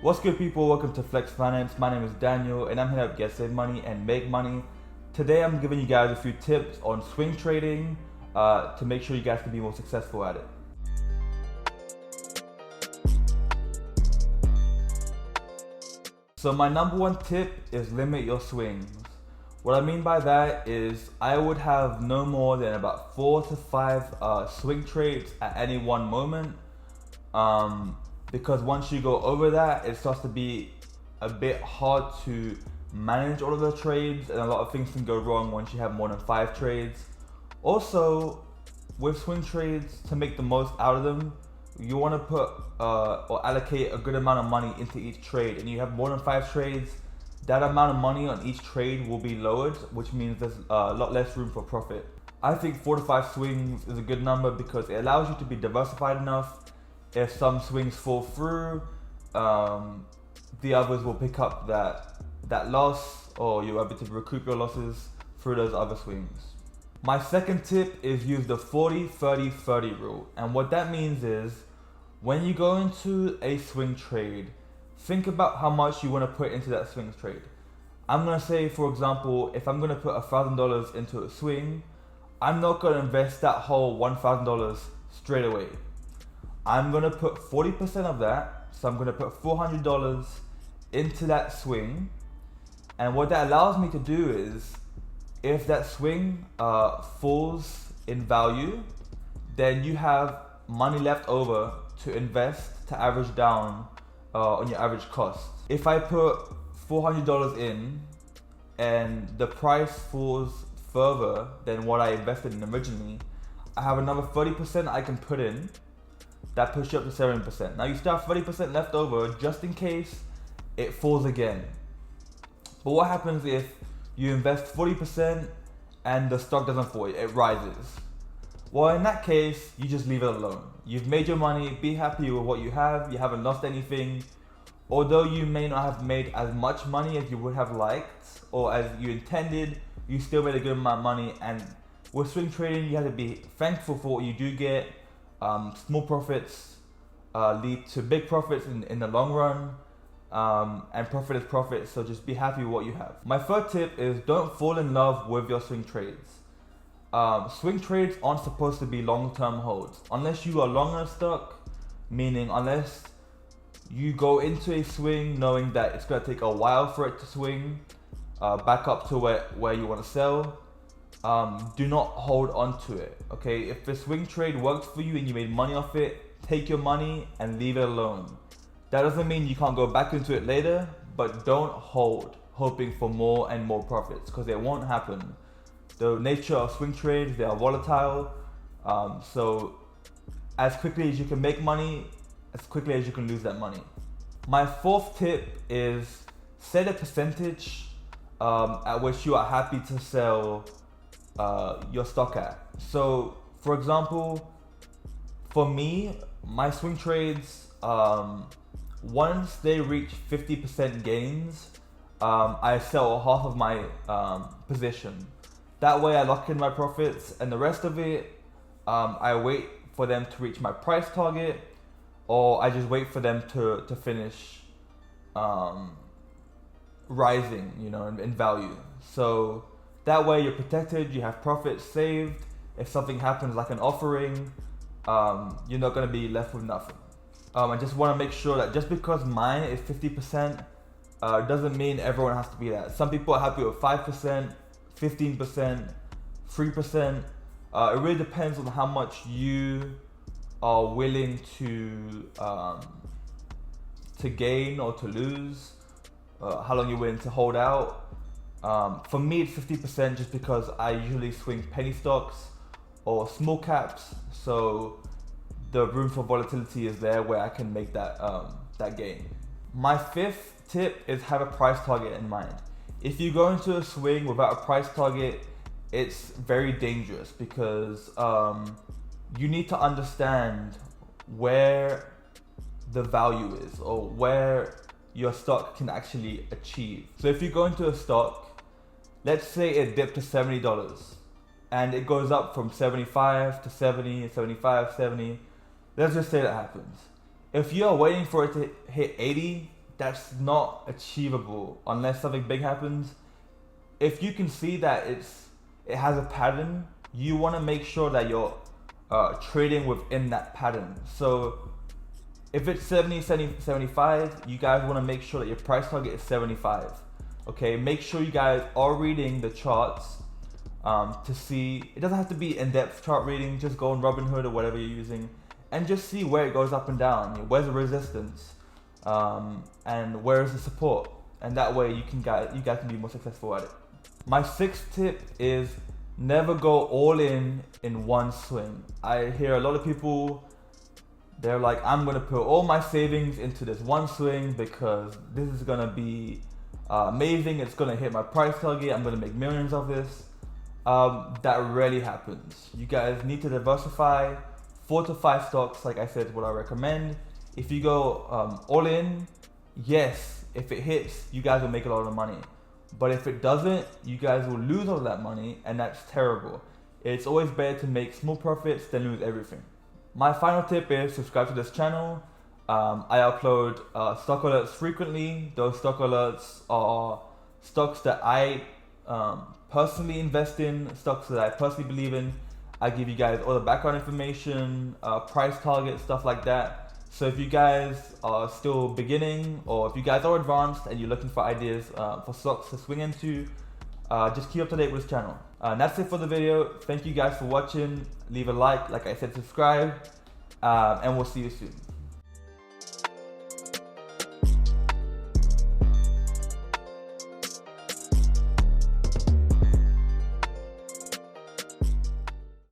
What's good, people? Welcome to Flex Finance. My name is Daniel and I'm here to help you guys save money and make money. Today I'm giving you guys a few tips on swing trading to make sure you guys can be more successful at it. So my number one tip is limit your swings. What I mean by that is I would have no more than about 4 to 5 swing trades at any one moment. Because once you go over that, it starts to be a bit hard to manage all of the trades, and a lot of things can go wrong once you have more than 5 trades. Also, with swing trades, to make the most out of them, you want to put or allocate a good amount of money into each trade. And you have more than 5 trades, that amount of money on each trade will be lowered, which means there's a lot less room for profit. I think 4 to 5 swings is a good number because it allows you to be diversified enough. If some swings fall through, the others will pick up that loss, or you're able to recoup your losses through those other swings. My second tip is use the 40-30-30 rule. And what that means is when you go into a swing trade, think about how much you want to put into that swing trade. I'm going to say, for example, if I'm going to put $1,000 into a swing, I'm not going to invest that whole $1,000 straight away. I'm going to put 40% of that, so I'm going to put $400 into that swing. And what that allows me to do is, if that swing falls in value, then you have money left over to invest to average down on your average cost. If I put $400 in and the price falls further than what I invested in originally, I have another 30% I can put in. That pushes you up to 7%. Now you still have 30% left over just in case it falls again. But what happens if you invest 40% and the stock doesn't fall, it rises? Well, in that case, you just leave it alone. You've made your money, be happy with what you haven't lost anything. Although you may not have made as much money as you would have liked or as you intended, you still made a good amount of money. And with swing trading, you have to be thankful for what you do get. Small profits lead to big profits in the long run, and profit is profit, so just be happy with what you have. My third tip is don't fall in love with your swing trades. Swing trades aren't supposed to be long-term holds. Unless you are long on a stock, meaning unless you go into a swing knowing that it's going to take a while for it to swing back up to where you want to sell, do not hold on to it. Okay, if the swing trade works for you and you made money off it, take your money and leave it alone. That doesn't mean you can't go back into it later, but don't hold hoping for more and more profits, because it won't happen. The nature of swing trades, they are volatile, so as quickly as you can make money, as quickly as you can lose that money. My fourth tip is set a percentage at which you are happy to sell your stock at. So for example, for me, my swing trades, once they reach 50% gains, I sell half of my position. That way I lock in my profits, and the rest of it, I wait for them to reach my price target, or I just wait for them to finish rising, in value. So that way you're protected, you have profits saved. If something happens like an offering, you're not gonna be left with nothing. I just wanna make sure that just because mine is 50%, doesn't mean everyone has to be that. Some people are happy with 5%, 15%, 3%. It really depends on how much you are willing to gain or to lose, how long you're willing to hold out. For me, it's 50% just because I usually swing penny stocks or small caps, so the room for volatility is there where I can make that gain. My fifth tip is have a price target in mind. If you go into a swing without a price target, it's very dangerous because you need to understand where the value is or where your stock can actually achieve. So if you go into a stock, let's say it dipped to $70 and it goes up from 75 to 70, 75, 70. Let's just say that happens. If you're waiting for it to hit 80 that's not achievable unless something big happens. If you can see that it has a pattern, you want to make sure that you're trading within that pattern. So if it's 70, 75, you guys want to make sure that your price target is 75. Okay, make sure you guys are reading the charts to see. It doesn't have to be in-depth chart reading. Just go on Robinhood or whatever you're using and just see where it goes up and down. Where's the resistance and where is the support, and that way you guys can be more successful at it. My sixth tip is never go all in one swing. I hear a lot of people, they're like, I'm gonna put all my savings into this one swing because this is gonna be amazing. It's gonna hit my price target. I'm gonna make millions of this. That rarely happens. You guys need to diversify. 4 to 5 stocks, like I said, is what I recommend. If you go all in, yes, if it hits, you guys will make a lot of money. But if it doesn't, you guys will lose all that money, and that's terrible. It's always better to make small profits than lose everything. My final tip is subscribe to this channel. I upload stock alerts frequently. Those stock alerts are stocks that I personally invest in, stocks that I personally believe in. I give you guys all the background information, price targets, stuff like that. So if you guys are still beginning, or if you guys are advanced and you're looking for ideas for stocks to swing into, just keep up to date with this channel. And that's it for the video. Thank you guys for watching. Leave a like I said, subscribe, and we'll see you soon.